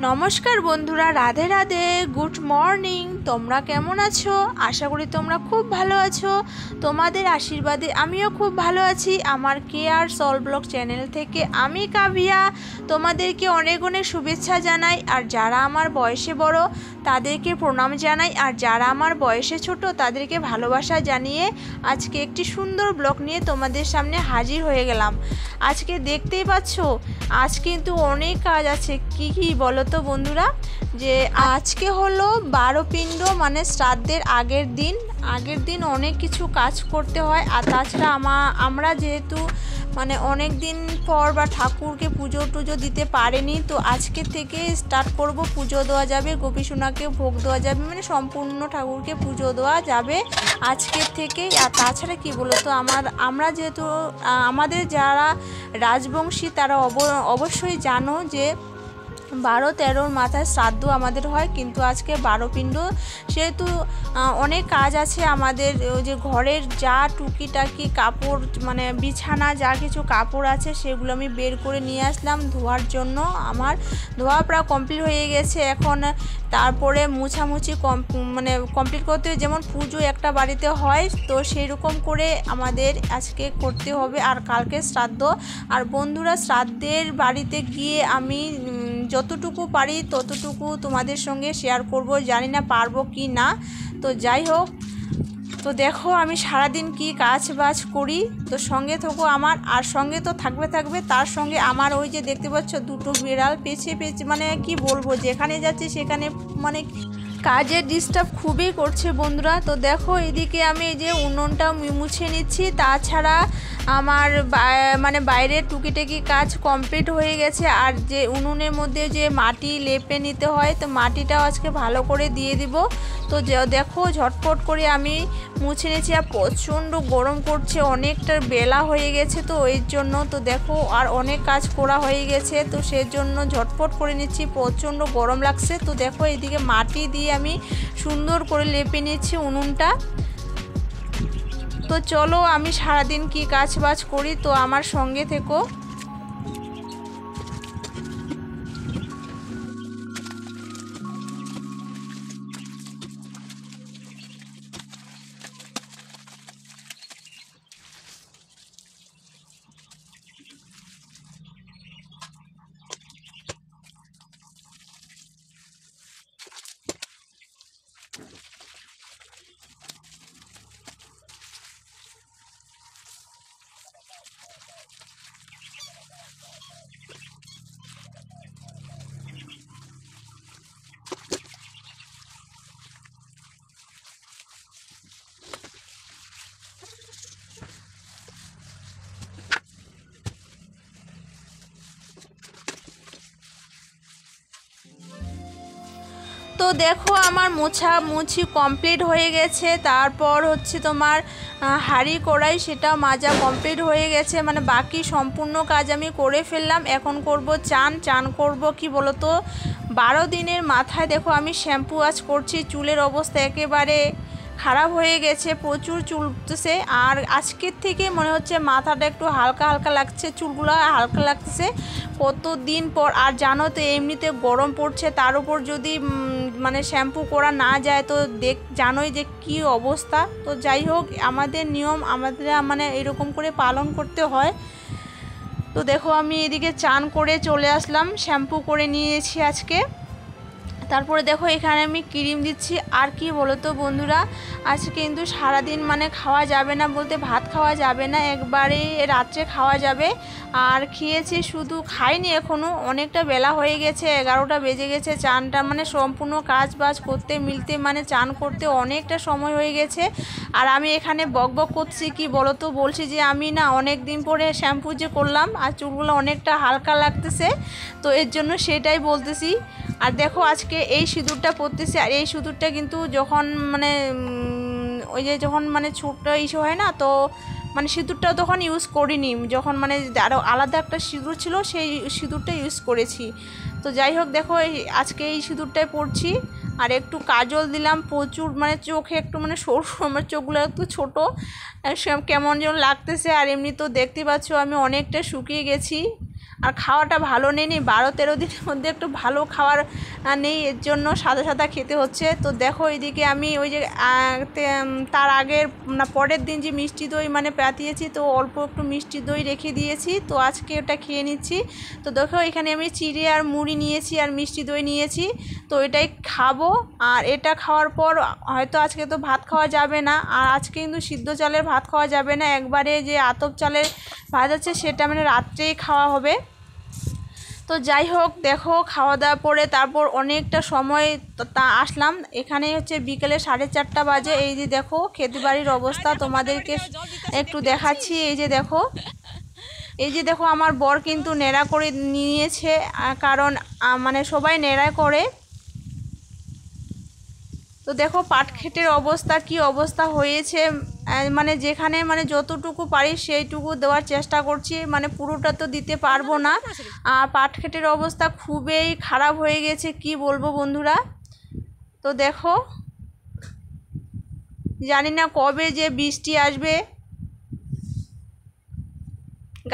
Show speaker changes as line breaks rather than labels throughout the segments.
নমস্কার বন্ধুরা, Radhe Radhe, good morning. তোমরা কেমন আছো? আশা করি তোমরা খুব ভালো আছো। তোমাদের আশীর্বাদে আমিও খুব ভালো আছি। আমার কেয়ার সল ব্লগ চ্যানেল থেকে আমি কাভিয়া তোমাদেরকে অনেক অনেক শুভেচ্ছা জানাই। আর যারা আমার বয়সে বড় তাদেরকে প্রণাম জানাই, আর যারা আমার বয়সে ছোট তাদেরকে ভালোবাসা জানিয়ে আজকে একটি সুন্দর ব্লগ নিয়ে তোমাদের সামনে হাজির হয়ে গেলাম। আজকে দেখতেই পাচ্ছ আজ কিন্তু অনেক কাজ আছে। কি বলো তো বন্ধুরা, যে আজকে হলো 12 পিণ্ড মানে শ্রাদ্ধের আগের দিন অনেক কিছু কাজ করতে হয়। আর তাছাড়া আমরা যেহেতু মানে অনেক দিন পর বা ঠাকুরকে পুজো টুজো দিতে পারেনি, তো আজকে থেকে স্টার্ট করব। পুজো দেওয়া যাবে, গোপীসোনাকে ভোগ দেওয়া যাবে, মানে সম্পূর্ণ ঠাকুরকে পুজো দেওয়া যাবে আজকের থেকে। আর তাছাড়া কি বলো তো, আমরা যেহেতু আমাদের যারা রাজবংশী তারা অবশ্যই জানো যে 12-13 মাথায় শ্রাদ্ধ আমাদের হয়, কিন্তু আজকে 12 পিণ্ড। সেহেতু অনেক কাজ আছে আমাদের, যে ঘরের যা টুকিটাকি কাপড় মানে বিছানা যা কিছু কাপড় আছে সেগুলো আমি বের করে নিয়ে আসলাম ধোয়ার জন্য। আমার ধোয়া প্রায় কমপ্লিট হয়ে গেছে। এখন তারপরে মুছামুছি মানে কমপ্লিট করতে হবে। যেমন পুজো একটা বাড়িতে হয়, তো সেই রকম করে আমাদের আজকে করতে হবে। আর কালকে শ্রাদ্ধ। আর বন্ধুরা, শ্রাদ্ধের বাড়িতে গিয়ে আমি যতটুকু পারি ততটুকু তোমাদের সঙ্গে শেয়ার করব, জানি না পারবো কি না। তো যাই হোক, তো দেখো আমি সারাদিন কি কাজ বাজ করি, তো সঙ্গে থাকো আমার। আর সঙ্গে তো থাকবে তার সঙ্গে আমার ওই যে দেখতে পাচ্ছ দুটো বিড়াল পেছে মানে কি বলবো, যেখানে যাচ্ছে সেখানে মানে কাজের ডিস্টার্ব খুবই করছে বন্ধুরা। তো দেখো এদিকে আমি এই যে উনুনটা মুছে নিচ্ছি। তাছাড়া আমার মানে বাইরের টুকিটাকি কাজ কমপ্লিট হয়ে গেছে। আর যে উনুনের মধ্যে যে মাটি লেপে নিতে হয়, তো মাটিটাও আজকে ভালো করে দিয়ে দিব। তো দেখো ঝটপট করে আমি মুছে নিচ্ছি। আর প্রচণ্ড গরম করছে, অনেকটা বেলা হয়ে গেছে তো এর জন্য। তো দেখো আর অনেক কাজ করা হয়ে গেছে, তো সেজন্য ঝটপট করে নিচ্ছি, প্রচণ্ড গরম লাগছে। তো দেখো এদিকে মাটি দিয়ে আমি সুন্দর করে লেপে নিচ্ছি উনুনটা। তো চলো আমি সারাদিন কি কাজ বাজ করি, তো আমার সঙ্গে থেকো। তো দেখো আমার মুছি কমপ্লিট হয়ে গেছে। তারপর হচ্ছে তোমার হাঁড়ি কড়াই সেটা মাজা কমপ্লিট হয়ে গেছে, মানে বাকি সম্পূর্ণ কাজ আমি করে ফেললাম। এখন করব চান করব কি বলো তো, 12 দিনের মাথায় দেখো আমি শ্যাম্পু আজ করছি। চুলের অবস্থা একেবারে খারাপ হয়ে গেছে, প্রচুর চুল উঠতেছে। আর আজকের থেকে মনে হচ্ছে মাথাটা একটু হালকা হালকা লাগছে, চুলগুলো হালকা লাগতেছে কত দিন পর। আর জানো তো এমনিতে গরম পড়ছে, তার উপর যদি মানে শ্যাম্পু করা না যায় তো জানোই যে কি অবস্থা। তো যাই হোক, আমাদের নিয়ম আমাদের মানে এরকম করে পালন করতে হয়। তো দেখো আমি এদিকে চান করে চলে আসলাম, শ্যাম্পু করে নিয়েছি আজকে। তারপরে দেখো এখানে আমি ক্রিম দিচ্ছি। আর কি বলো তো বন্ধুরা, আজকে কিন্তু সারাদিন মানে খাওয়া যাবে না, বলতে ভাত খাওয়া যাবে না, একবারে রাত্রে খাওয়া যাবে। আর খেয়েছি, শুধু খাইনি এখনও, অনেকটা বেলা হয়ে গেছে, 11টা বেজে গেছে। চানটা মানে সম্পূর্ণ কাজ বাজ করতে মিলতে মানে চান করতে অনেকটা সময় হয়ে গেছে। আর আমি এখানে বকবক করছি কি বলো তো, বলছি যে আমি না অনেক দিন পরে শ্যাম্পু যে করলাম আর চুলগুলো অনেকটা হালকা লাগতেছে, তো এর জন্য সেটাই বলতেছি। আর দেখো আজকে এই সিঁদুরটা পরতেছি। আর এই সিঁদুরটা কিন্তু যখন মানে ওই যে যখন মানে ছোট ইস্যু হয় না, তো মানে সিঁদুরটা তখন ইউজ করিনি, যখন মানে আরও আলাদা একটা সিঁদুর ছিল সেই সিঁদুরটা ইউজ করেছি। তো যাই হোক দেখো আজকে এই সিঁদুরটাই পরছি। আর একটু কাজল দিলাম প্রচুর, মানে চোখে একটু মানে সরু, আমার চোখগুলো একটু ছোটো, কেমন যেন লাগতেছে। আর এমনি তো দেখতে পাচ্ছ আমি অনেকটা শুকিয়ে গেছি। আর খাওয়াটা ভালো নেই 12-13 দিনের মধ্যে একটু ভালো খাওয়ার নেই, এর জন্য সাদা সাদা খেতে হচ্ছে। তো দেখো এইদিকে আমি ওই যে তার আগের না পরের দিন যে মিষ্টি দই মানে পাতিয়েছি, তো অল্প একটু মিষ্টি দই রেখে দিয়েছি, তো আজকে ওটা খেয়ে নিচ্ছি। তো দেখো এখানে আমি চিড়ে আর মুড়ি নিয়েছি আর মিষ্টি দই নিয়েছি, তো এটাই খাবো। আর এটা খাওয়ার পর হয়তো আজকে তো ভাত খাওয়া যাবে না, আর আজকে কিন্তু সিদ্ধ চালের ভাত খাওয়া যাবে না, একবারে যে আতপ চালের ভাত আছে সেটা মানে রাত্রেই খাওয়া হবে। তো যাই হোক, দেখো খাওয়া দাওয়া করে তারপর অনেকটা সময় তা আসলাম। এখানে হচ্ছে বিকেলে 4:30 বাজে। এই যে দেখো খেতে বাড়ির অবস্থা তোমাদেরকে একটু দেখাচ্ছি। এই যে দেখো আমার বর কিন্তু নেড়া করে নিয়েছে, কারণ মানে সবাই নেড়া করে। তো দেখো পাটক্ষেতের অবস্থা কি অবস্থা হয়েছে, মানে যেখানে মানে যতটুকু পারি সেইটুকু দেওয়ার চেষ্টা করছি, মানে পুরোটা তো দিতে পারবো না। আর পাটক্ষেতের অবস্থা খুবই খারাপ হয়ে গেছে, কি বলবো বন্ধুরা। তো দেখো জানি না কবে যে বৃষ্টি আসবে।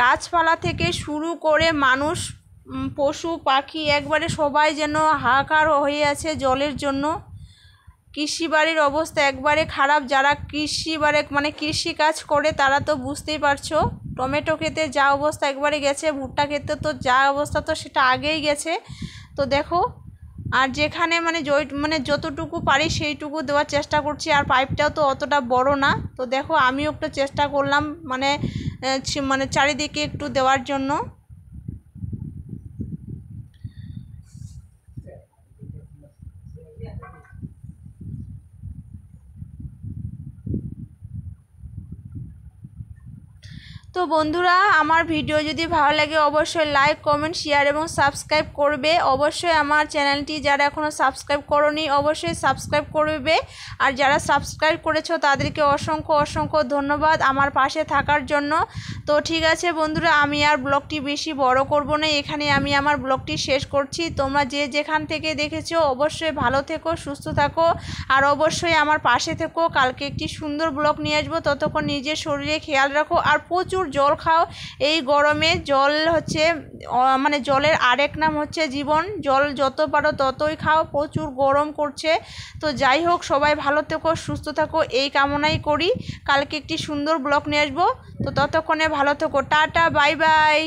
গাছপালা থেকে শুরু করে মানুষ, পশু পাখি একবারে সবাই যেন হাহাকার হয়ে আছে জলের জন্য। কৃষিবাড়ির অবস্থা একবারে খারাপ। যারা মানে কৃষিকাজ করে তারা তো বুঝতেই পারছো, টমেটো খেতে যা অবস্থা একবারে গেছে, ভুট্টা খেতে তো যা অবস্থা তো সেটা আগেই গেছে। তো দেখো আর যেখানে মানে যতটুকু পারি সেইটুকু দেওয়ার চেষ্টা করছি, আর পাইপটাও তো অতটা বড় না। তো দেখো আমিও একটু চেষ্টা করলাম মানে চারিদিকে একটু দেওয়ার জন্য। তো বন্ধুরা আমার ভিডিও যদি ভালো লাগে অবশ্যই লাইক কমেন্ট শেয়ার এবং সাবস্ক্রাইব করবে। অবশ্যই আমার চ্যানেলটি যারা এখনও সাবস্ক্রাইব করোনি অবশ্যই সাবস্ক্রাইব করবে, আর যারা সাবস্ক্রাইব করেছো তাদেরকে অসংখ্য অসংখ্য ধন্যবাদ আমার পাশে থাকার জন্য। তো ঠিক আছে বন্ধুরা, আমি আর ব্লগটি বেশি বড় করব না, এখানে আমি আমার ব্লগটি শেষ করছি। তোমরা যে যেখান থেকে দেখেছো অবশ্যই ভালো থেকো, সুস্থ থাকো, আর অবশ্যই আমার পাশে থেকো। কালকে একটি সুন্দর ব্লগ নিয়ে আসবো, ততক্ষণ নিজের শরীরে খেয়াল রাখো আর প্রচুর জল খাও। এই গরমে জল হচ্ছে মানে জলের আরেক নাম হচ্ছে জীবন। জল যত পারো ততই খাও, প্রচুর গরম করছে। তো যাই হোক, সবাই ভালো থেকো, সুস্থ থাকো এই কামনাই করি। কালকে একটি সুন্দর ব্লগ নিয়ে আসবো, তো ততক্ষণে ভালো থেকো। Tata, bye bye.